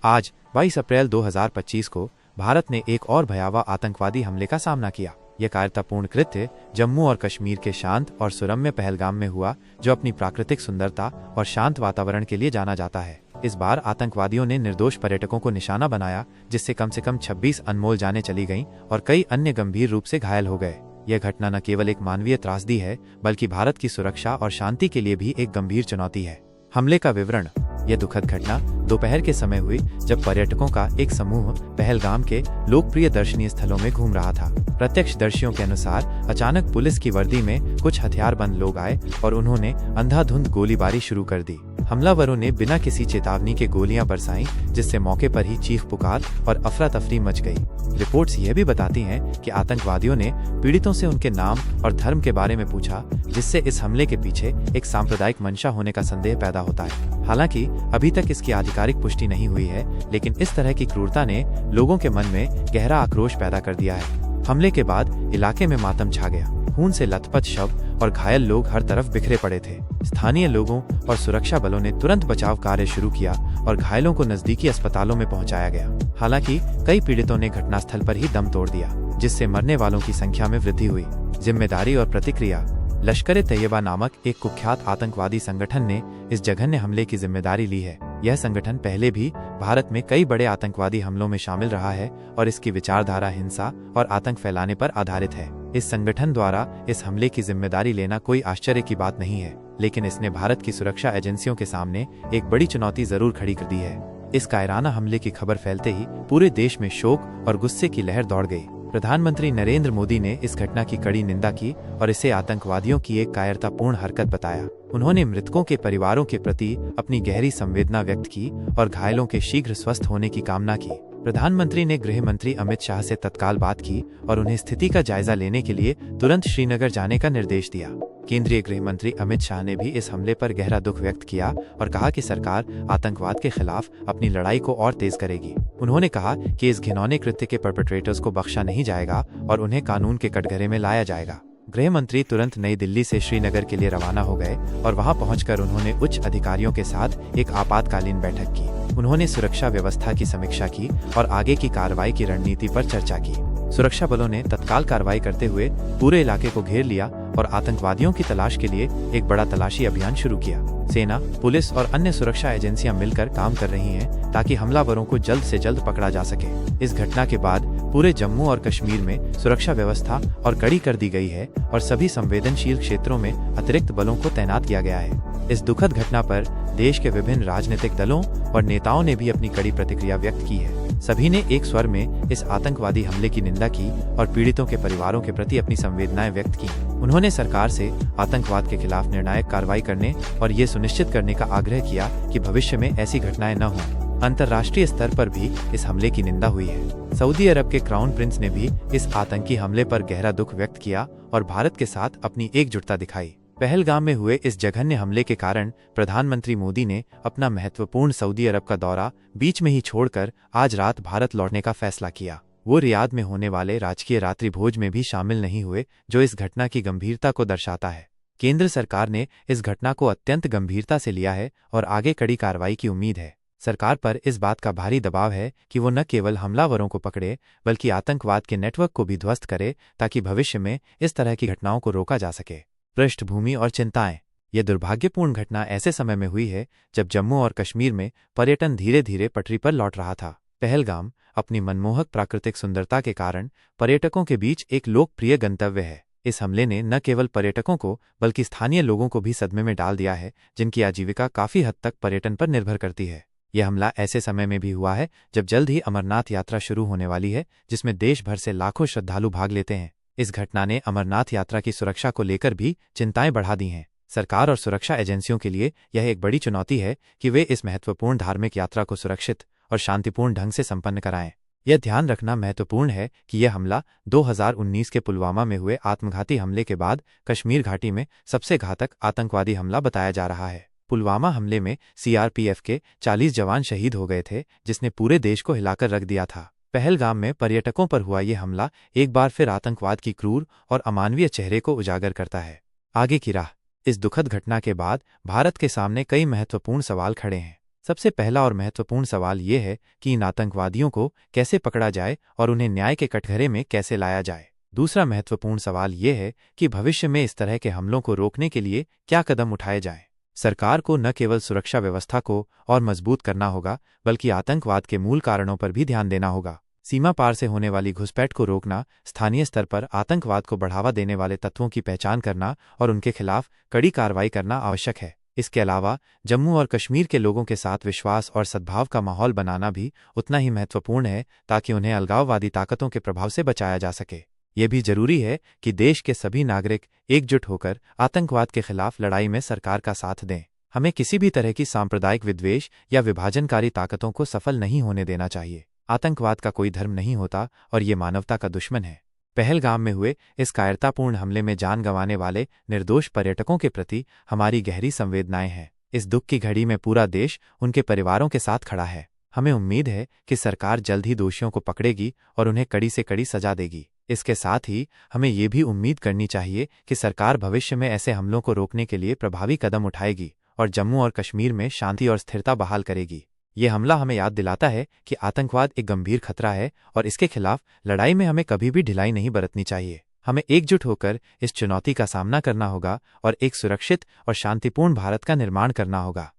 आज 22 अप्रैल 2025 को भारत ने एक और भयावह आतंकवादी हमले का सामना किया। यह कायरतापूर्ण कृत्य जम्मू और कश्मीर के शांत और सुरम्य पहलगाम में हुआ, जो अपनी प्राकृतिक सुंदरता और शांत वातावरण के लिए जाना जाता है। इस बार आतंकवादियों ने निर्दोष पर्यटकों को निशाना बनाया, जिससे कम से कम 26 अनमोल जानें चली गईं और कई अन्य गंभीर रूप से घायल हो गए। यह घटना न केवल एक मानवीय त्रासदी है, बल्कि भारत की सुरक्षा और शांति के लिए भी एक गंभीर चुनौती है। हमले का विवरण। यह दुखद घटना दोपहर के समय हुई, जब पर्यटकों का एक समूह पहलगाम के लोकप्रिय दर्शनीय स्थलों में घूम रहा था। प्रत्यक्षदर्शियों के अनुसार अचानक पुलिस की वर्दी में कुछ हथियारबंद लोग आए और उन्होंने अंधाधुंध गोलीबारी शुरू कर दी। हमलावरों ने बिना किसी चेतावनी के गोलियां बरसाईं, जिससे मौके पर ही चीख पुकार और अफरा तफरी मच गई। रिपोर्ट्स यह भी बताती हैं कि आतंकवादियों ने पीड़ितों से उनके नाम और धर्म के बारे में पूछा, जिससे इस हमले के पीछे एक सांप्रदायिक मंशा होने का संदेह पैदा होता है। हालांकि अभी तक इसकी आधिकारिक पुष्टि नहीं हुई है, लेकिन इस तरह की क्रूरता ने लोगों के मन में गहरा आक्रोश पैदा कर दिया है। हमले के बाद इलाके में मातम छा गया। खून से लथपथ शव और घायल लोग हर तरफ बिखरे पड़े थे। स्थानीय लोगों और सुरक्षा बलों ने तुरंत बचाव कार्य शुरू किया और घायलों को नजदीकी अस्पतालों में पहुंचाया गया। हालांकि कई पीड़ितों ने घटनास्थल पर ही दम तोड़ दिया, जिससे मरने वालों की संख्या में वृद्धि हुई। जिम्मेदारी और प्रतिक्रिया। लश्कर-ए-तैयबा नामक एक कुख्यात आतंकवादी संगठन ने इस जघन्य हमले की जिम्मेदारी ली है। यह संगठन पहले भी भारत में कई बड़े आतंकवादी हमलों में शामिल रहा है और इसकी विचारधारा हिंसा और आतंक फैलाने पर आधारित है। इस संगठन द्वारा इस हमले की जिम्मेदारी लेना कोई आश्चर्य की बात नहीं है, लेकिन इसने भारत की सुरक्षा एजेंसियों के सामने एक बड़ी चुनौती जरूर खड़ी कर दी है। इस कायराना हमले की खबर फैलते ही पूरे देश में शोक और गुस्से की लहर दौड़ गई। प्रधानमंत्री नरेंद्र मोदी ने इस घटना की कड़ी निंदा की और इसे आतंकवादियों की एक कायरतापूर्ण हरकत बताया। उन्होंने मृतकों के परिवारों के प्रति अपनी गहरी संवेदना व्यक्त की और घायलों के शीघ्र स्वस्थ होने की कामना की। प्रधानमंत्री ने गृह मंत्री अमित शाह से तत्काल बात की और उन्हें स्थिति का जायजा लेने के लिए तुरंत श्रीनगर जाने का निर्देश दिया। केंद्रीय गृह मंत्री अमित शाह ने भी इस हमले पर गहरा दुख व्यक्त किया और कहा कि सरकार आतंकवाद के खिलाफ अपनी लड़ाई को और तेज करेगी। उन्होंने कहा कि इस घिनौने कृत्य के परपेट्रेटर्स को बख्शा नहीं जाएगा और उन्हें कानून के कटघरे में लाया जाएगा। गृह मंत्री तुरंत नई दिल्ली से श्रीनगर के लिए रवाना हो गए और वहां पहुंचकर उन्होंने उच्च अधिकारियों के साथ एक आपातकालीन बैठक की। उन्होंने सुरक्षा व्यवस्था की समीक्षा की और आगे की कार्रवाई की रणनीति पर चर्चा की। सुरक्षा बलों ने तत्काल कार्रवाई करते हुए पूरे इलाके को घेर लिया और आतंकवादियों की तलाश के लिए एक बड़ा तलाशी अभियान शुरू किया। सेना, पुलिस और अन्य सुरक्षा एजेंसियां मिलकर काम कर रही हैं ताकि हमलावरों को जल्द से जल्द पकड़ा जा सके। इस घटना के बाद पूरे जम्मू और कश्मीर में सुरक्षा व्यवस्था और कड़ी कर दी गई है और सभी संवेदनशील क्षेत्रों में अतिरिक्त बलों को तैनात किया गया है। इस दुखद घटना पर देश के विभिन्न राजनीतिक दलों और नेताओं ने भी अपनी कड़ी प्रतिक्रिया व्यक्त की है। सभी ने एक स्वर में इस आतंकवादी हमले की निंदा की और पीड़ितों के परिवारों के प्रति अपनी संवेदनाएं व्यक्त की। उन्होंने सरकार से आतंकवाद के खिलाफ निर्णायक कार्रवाई करने और ये सुनिश्चित करने का आग्रह किया कि भविष्य में ऐसी घटनाएं न हों। अंतर्राष्ट्रीय स्तर पर भी इस हमले की निंदा हुई है। सऊदी अरब के क्राउन प्रिंस ने भी इस आतंकी हमले पर गहरा दुख व्यक्त किया और भारत के साथ अपनी एकजुटता दिखाई। पहलगाम में हुए इस जघन्य हमले के कारण प्रधानमंत्री मोदी ने अपना महत्वपूर्ण सऊदी अरब का दौरा बीच में ही छोड़कर आज रात भारत लौटने का फैसला किया। वो रियाद में होने वाले राजकीय रात्रि भोज में भी शामिल नहीं हुए, जो इस घटना की गंभीरता को दर्शाता है। केंद्र सरकार ने इस घटना को अत्यंत गंभीरता से लिया है और आगे कड़ी कार्रवाई की उम्मीद है। सरकार पर इस बात का भारी दबाव है कि वो न केवल हमलावरों को पकड़े, बल्कि आतंकवाद के नेटवर्क को भी ध्वस्त करे, ताकि भविष्य में इस तरह की घटनाओं को रोका जा सके। पृष्ठभूमि और चिंताएं। यह दुर्भाग्यपूर्ण घटना ऐसे समय में हुई है जब जम्मू और कश्मीर में पर्यटन धीरे धीरे पटरी पर लौट रहा था। पहलगाम अपनी मनमोहक प्राकृतिक सुंदरता के कारण पर्यटकों के बीच एक लोकप्रिय गंतव्य है। इस हमले ने न केवल पर्यटकों को बल्कि स्थानीय लोगों को भी सदमे में डाल दिया है, जिनकी आजीविका काफी हद तक पर्यटन पर निर्भर करती है। यह हमला ऐसे समय में भी हुआ है जब जल्द ही अमरनाथ यात्रा शुरू होने वाली है, जिसमें देश भर से लाखों श्रद्धालु भाग लेते हैं। इस घटना ने अमरनाथ यात्रा की सुरक्षा को लेकर भी चिंताएं बढ़ा दी हैं। सरकार और सुरक्षा एजेंसियों के लिए यह एक बड़ी चुनौती है कि वे इस महत्वपूर्ण धार्मिक यात्रा को सुरक्षित और शांतिपूर्ण ढंग से संपन्न कराएं। यह ध्यान रखना महत्वपूर्ण है कि यह हमला 2019 के पुलवामा में हुए आत्मघाती हमले के बाद कश्मीर घाटी में सबसे घातक आतंकवादी हमला बताया जा रहा है। पुलवामा हमले में सीआरपीएफ के 40 जवान शहीद हो गए थे, जिसने पूरे देश को हिलाकर रख दिया था। पहलगाम में पर्यटकों पर हुआ ये हमला एक बार फिर आतंकवाद की क्रूर और अमानवीय चेहरे को उजागर करता है। आगे की राह। इस दुखद घटना के बाद भारत के सामने कई महत्वपूर्ण सवाल खड़े हैं। सबसे पहला और महत्वपूर्ण सवाल ये है कि इन आतंकवादियों को कैसे पकड़ा जाए और उन्हें न्याय के कटघरे में कैसे लाया जाए। दूसरा महत्वपूर्ण सवाल ये है कि भविष्य में इस तरह के हमलों को रोकने के लिए क्या कदम उठाए जाएं। सरकार को न केवल सुरक्षा व्यवस्था को और मजबूत करना होगा, बल्कि आतंकवाद के मूल कारणों पर भी ध्यान देना होगा। सीमा पार से होने वाली घुसपैठ को रोकना, स्थानीय स्तर पर आतंकवाद को बढ़ावा देने वाले तत्वों की पहचान करना और उनके खिलाफ कड़ी कार्रवाई करना आवश्यक है। इसके अलावा जम्मू और कश्मीर के लोगों के साथ विश्वास और सद्भाव का माहौल बनाना भी उतना ही महत्वपूर्ण है, ताकि उन्हें अलगाववादी ताकतों के प्रभाव से बचाया जा सके। ये भी जरूरी है कि देश के सभी नागरिक एकजुट होकर आतंकवाद के खिलाफ लड़ाई में सरकार का साथ दें। हमें किसी भी तरह की सांप्रदायिक विद्वेष या विभाजनकारी ताकतों को सफल नहीं होने देना चाहिए। आतंकवाद का कोई धर्म नहीं होता और ये मानवता का दुश्मन है। पहलगाम में हुए इस कायरतापूर्ण हमले में जान गंवाने वाले निर्दोष पर्यटकों के प्रति हमारी गहरी संवेदनाएं हैं। इस दुख की घड़ी में पूरा देश उनके परिवारों के साथ खड़ा है। हमें उम्मीद है कि सरकार जल्द ही दोषियों को पकड़ेगी और उन्हें कड़ी से कड़ी सजा देगी। इसके साथ ही हमें ये भी उम्मीद करनी चाहिए कि सरकार भविष्य में ऐसे हमलों को रोकने के लिए प्रभावी कदम उठाएगी और जम्मू और कश्मीर में शांति और स्थिरता बहाल करेगी। ये हमला हमें याद दिलाता है कि आतंकवाद एक गंभीर खतरा है और इसके खिलाफ लड़ाई में हमें कभी भी ढिलाई नहीं बरतनी चाहिए। हमें एकजुट होकर इस चुनौती का सामना करना होगा और एक सुरक्षित और शांतिपूर्ण भारत का निर्माण करना होगा।